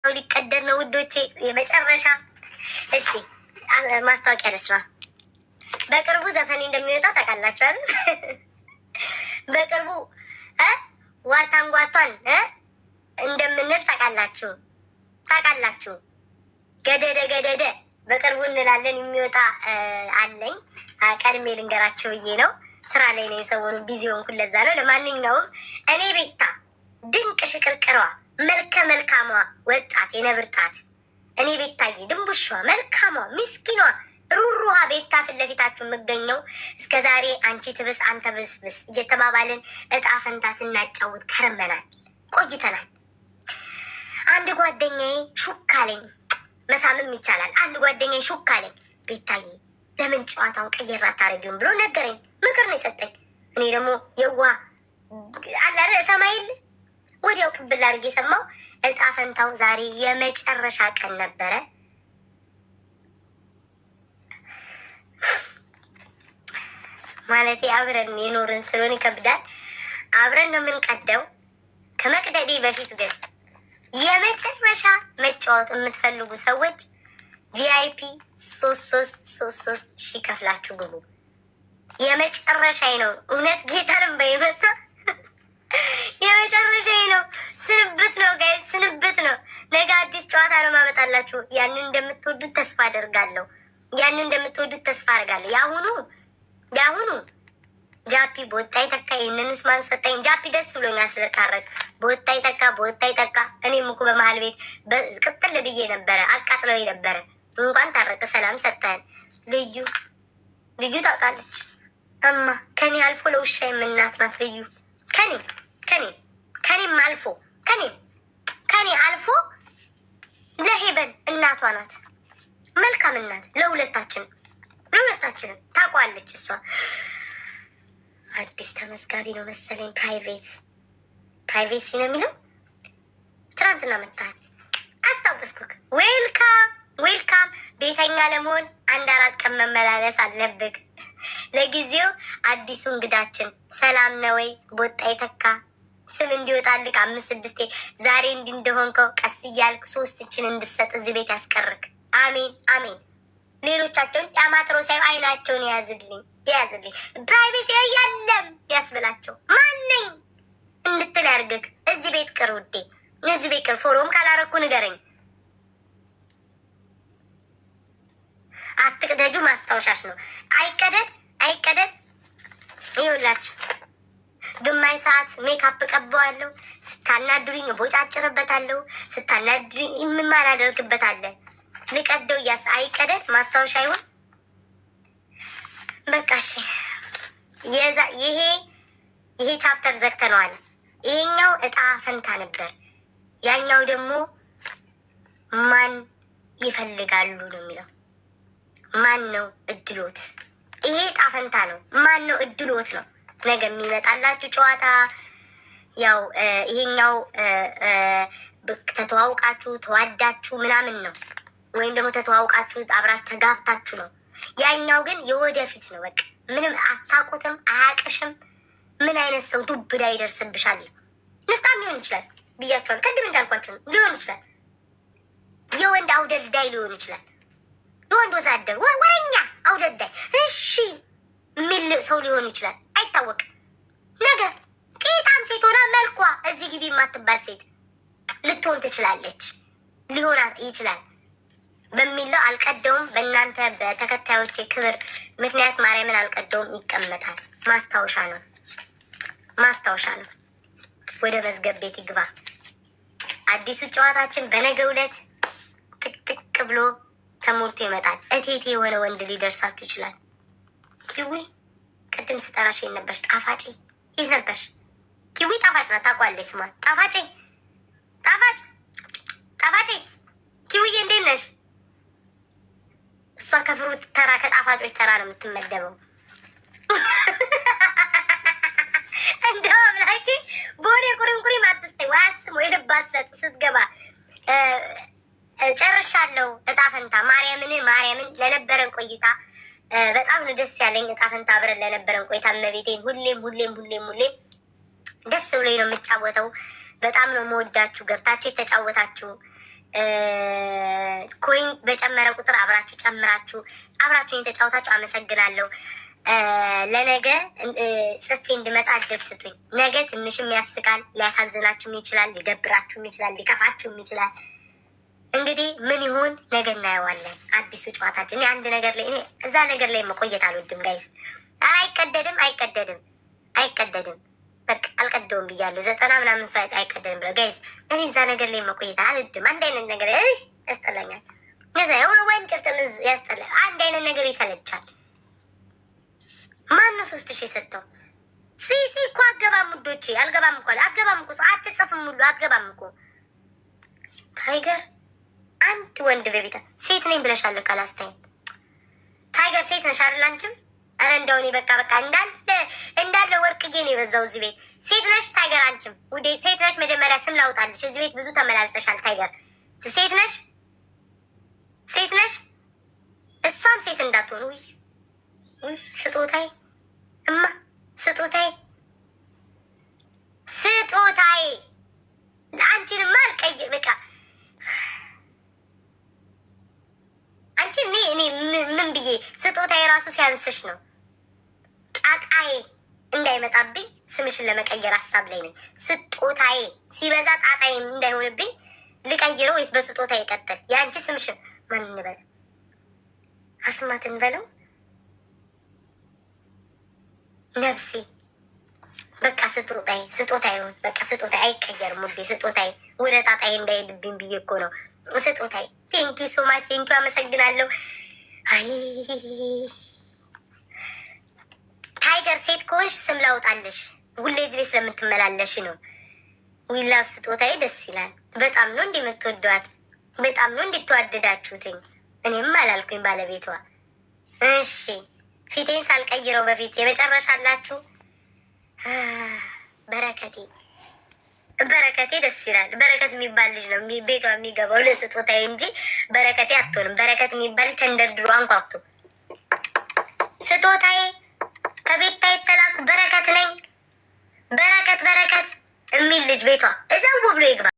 ሊቀደር ነው ውዶቼ፣ የመጨረሻ። እሺ ማስታወቂያ ለስራ። በቅርቡ ዘፈኔ እንደሚወጣ ታውቃላችሁ አይደል? በቅርቡ ዋታንጓቷን እንደምንል ታውቃላችሁ። ገደደ ገደደ በቅርቡ እንላለን። የሚወጣ አለኝ። ቀድሜ ልንገራቸው ብዬ ነው። ስራ ላይ ነው የሰሞኑ ቢዚ ሆንኩ፣ ለዛ ነው። ለማንኛውም እኔ ቤታ ድንቅ ሽቅርቅሯ መልከ መልካሟ ወጣት የነብርጣት እኔ ቤታዬ ድንቡሿ መልካሟ ምስኪኗ ሩሩሃ ቤታ ፊት ለፊታችሁ የምገኘው እስከ ዛሬ አንቺ ትብስ አንተ ብስብስ እየተባባልን እጣ ፈንታ ስናጫውት ከርመናል ቆይተናል። አንድ ጓደኛዬ ሹክ አለኝ። መሳምም ይቻላል። አንድ ጓደኛዬ ሹክ አለኝ። ቤታዬ ለምን ጨዋታውን ቀየር አታደርጊውም ብሎ ነገረኝ። ምክር ነው የሰጠኝ። እኔ ደግሞ የዋ አላረ ሰማይል ወዲያው ቅብል አድርጌ የሰማው እጣ ፈንታው ዛሬ የመጨረሻ ቀን ነበረ። ማለት አብረን የኖርን ስለሆነ ይከብዳል። አብረን ነው የምንቀደው። ከመቅደዴ በፊት ግን የመጨረሻ መጫወት የምትፈልጉ ሰዎች ቪአይፒ 3333 ሺህ ከፍላችሁ ግቡ። የመጨረሻዬ ነው። እውነት ጌታንም በይመጣ የመጨረሻዬ ነው። ስንብት ነው ጋይስ፣ ስንብት ነው። ነገ አዲስ ጨዋታ ነው ማመጣላችሁ። ያንን እንደምትወዱት ተስፋ አደርጋለሁ። የአሁኑ ጃፒ በወጣ ይተካ። ይህንንስ ማን ሰጠኝ? ጃፒ ደስ ብሎኛል ስለታረቅ። በወጣ ይተካ። እኔም እኮ በመሀል ቤት ቅጥል ብዬ ነበረ፣ አቃጥለው ነበረ። እንኳን ታረቅ፣ ሰላም ሰጠን። ልዩ ታውቃለች እማ ከኔ አልፎ ለውሻ የምናት ናት ልዩ። ከኔም አልፎ ለሄበን እናቷ ናት። መልካም እናት ለሁለታችንም ታውቋለች እሷ። አዲስ ተመዝጋቢ ነው መሰለኝ። ፕራይቬሲ ነው የሚለው። ትናንትና መታል አስታወስኩክ። ዌልካም። ቤተኛ ለመሆን 1-4 ቀን መመላለስ አለብክ። ለጊዜው አዲሱ እንግዳችን ሰላም ነው ወይ? ቦጣ ይተካ ስም እንዲወጣልክ 5-6 ዛሬ እንዲህ እንደሆንከው ቀስ እያልክ 3 እንድሰጥ እዚህ ቤት ያስቀርክ። አሜን። ሌሎቻቸውን ያማጥሮ ሳይሆን አይናቸውን ያዝልኝ። ፕራይቬሲ ያለም ያስብላቸው። ማነኝ እንድትል ያርግክ። እዚህ ቤት ቅር ውዴ፣ እዚህ ቤት ቅር። ፎሮም ካላረኩ ንገረኝ። አትቅደጁ፣ ማስታወሻሽ ነው። አይቀደድ። ይኸውላችሁ ግማሽ ሰዓት ሜካፕ ቀባዋለሁ። ስታናዱኝ ቦጫጭርበታለሁ። ስታናዱኝ የምማር አደርግበታለን። ልቀደው አይቀደድ፣ ማስታወሻ ይሁን። በቃ እሺ። ይሄ ቻፕተር ዘግተነዋል። ይሄኛው እጣ ፈንታ ነበር። ያኛው ደግሞ ማን ይፈልጋሉ ነው የሚለው። ማን ነው እድሎት? ይሄ እጣ ፈንታ ነው። ማን ነው እድሎት ነው ነገ የሚመጣላችሁ ጨዋታ። ያው ይሄኛው ተተዋውቃችሁ ተዋዳችሁ ምናምን ነው፣ ወይም ደግሞ ተተዋውቃችሁ አብራችሁ ተጋብታችሁ ነው። ያኛው ግን የወደፊት ነው። በቃ ምንም አታውቁትም፣ አያቅሽም። ምን አይነት ሰው ዱብዳ ይደርስብሻል። ንፍጣም ሊሆን ይችላል ብያችኋል። ቅድም እንዳልኳችሁ ሊሆን ይችላል። የወንድ አውደልዳይ ሊሆን ይችላል። የወንድ ወዛደር ወረኛ አውደልዳይ እሺ የሚል ሰው ሊሆን ይችላል። አይታወቅም። ነገ ቄጣም ሴት ሆና መልኳ እዚህ ግቢ የማትባል ሴት ልትሆን ትችላለች፣ ሊሆን ይችላል በሚለው አልቀደውም። በእናንተ በተከታዮች ክብር ምክንያት ማርያምን አልቀደውም። ይቀመጣል። ማስታወሻ ነው። ወደ መዝገብ ቤት ይግባ። አዲሱ ጨዋታችን በነገው ዕለት ጥቅጥቅ ብሎ ተሞልቶ ይመጣል። እቴቴ የሆነ ወንድ ሊደርሳችሁ ይችላል። ኪዊ ቅድም ስጠራሽ የት ነበርሽ? ጣፋጭ የት ነበርሽ? ኪዊ ጣፋጭ ናት፣ ታውቋለች ስሟን። ጣፋጭ ኪዊዬ እንዴት ነሽ? እሷ ከፍሩት ተራ ከጣፋጮች ተራ ነው የምትመደበው። እንደውም ላይ ቦሌ ቁርንቁሪ ማትስተይ ዋትስሞ የልባት ሰጥ ስትገባ ጨርሻለሁ። እጣ ፈንታ ማርያምን ለነበረን ቆይታ በጣም ነው ደስ ያለኝ። እጣ ፈንታ አብረን ለነበረን ቆይታ እመቤቴን ሁሌም ደስ ብሎኝ ነው የምጫወተው። በጣም ነው የምወዳችሁ። ገብታችሁ የተጫወታችሁ ኮይን በጨመረ ቁጥር አብራችሁ ጨምራችሁ አብራችሁ የተጫወታችሁ አመሰግናለሁ። ለነገ ጽፌ እንድመጣ እድል ስጡኝ። ነገ ትንሽም ያስቃል፣ ሊያሳዝናችሁም ይችላል፣ ሊደብራችሁም ይችላል፣ ሊከፋችሁም ይችላል። እንግዲህ ምን ይሁን ነገ እናየዋለን። አዲሱ ጨዋታችን አንድ ነገር ላይ እኔ እዛ ነገር ላይ መቆየት አልወድም ጋይስ። አይቀደድም አይቀደድም አይቀደድም። በቃ አልቀደውም ብያለሁ። 90 ምናምን ሰው አይቀደድም ብለ ጋይስ። እኔ እዛ ነገር ላይ መቆየት አልወድም። አንድ አይነት ነገር ያስጠላኛል። ወይም ጭፍጥምዝ ያስጠላል። አንድ አይነት ነገር ይሰለቻል። ማነው 3000 የሰጠው? ሲሲ እኮ አገባም ውዶቼ፣ አልገባም እኮ አትገባም እኮ አትጽፍም ሁሉ አትገባም እኮ ታይገር። አንድ ወንድ በቤታ ሴት ነኝ ብለሻል ካላስታይ ታይገር ሴት ነሽ አይደል አንቺም? አረ እንደው እኔ በቃ እንዳለ ወርቅዬ ነው የበዛው እዚህ ቤት። ሴት ነሽ ታይገር አንቺም ውዴ ሴት ነሽ። መጀመሪያ ስም ላውጣልሽ። እዚህ ቤት ብዙ ተመላልሰሻል ታይገር። ሴት ነሽ ሴት ነሽ። እሷም ሴት እንዳትሆኑ። ስጦታዬ እማ ስጦታዬ ስጦታዬ አንቺንማ አልቀይር በቃ አንቺ እኔ ምን ብዬ ስጦታዬ ራሱ ሲያንስሽ ነው። ጣጣዬ እንዳይመጣብኝ ስምሽን ለመቀየር ሀሳብ ላይ ነኝ። ስጦታዬ ሲበዛ ጣጣዬ እንዳይሆንብኝ ልቀይረው ወይስ በስጦታ ይቀጥል? የአንቺ ስምሽን ማን እንበለው? አስማት እንበለው? ነፍሴ በቃ ስጦታዬ በቃ ስጦታዬ አይቀየርም ውዴ። ስጦታዬ ወደ ጣጣዬ እንዳይሄድብኝ ብዬ እኮ ነው። ስጦታዬ ቴንኪዩ ሶ ማች ቴንኪዩ፣ አመሰግናለሁ። አይ ታይገር ሴት ከሆንሽ ስም ላውጣልሽ። ሁሌ እዚህ ቤት ስለምትመላለሽ ነው። ዊላቭ ስጦታዬ ደስ ይላል። በጣም ነው እንዴ የምትወዷት? በጣም ነው እንዴት ተዋደዳችሁትኝ? እኔም አላልኩኝ ባለቤቷ። እሺ ፊቴን ሳልቀይረው በፊት የመጨረሻ አላችሁ። በረከቴ ደስ ይላል። በረከት የሚባል ልጅ ነው ቤቷ የሚገባው ለስጦታዬ እንጂ በረከቴ አትሆንም። በረከት የሚባል ተንደርድሮ አንኳኩቶ ስጦታዬ ከቤታ የተላኩ በረከት ነኝ። በረከት የሚል ልጅ ቤቷ እዛው ብሎ ይግባ።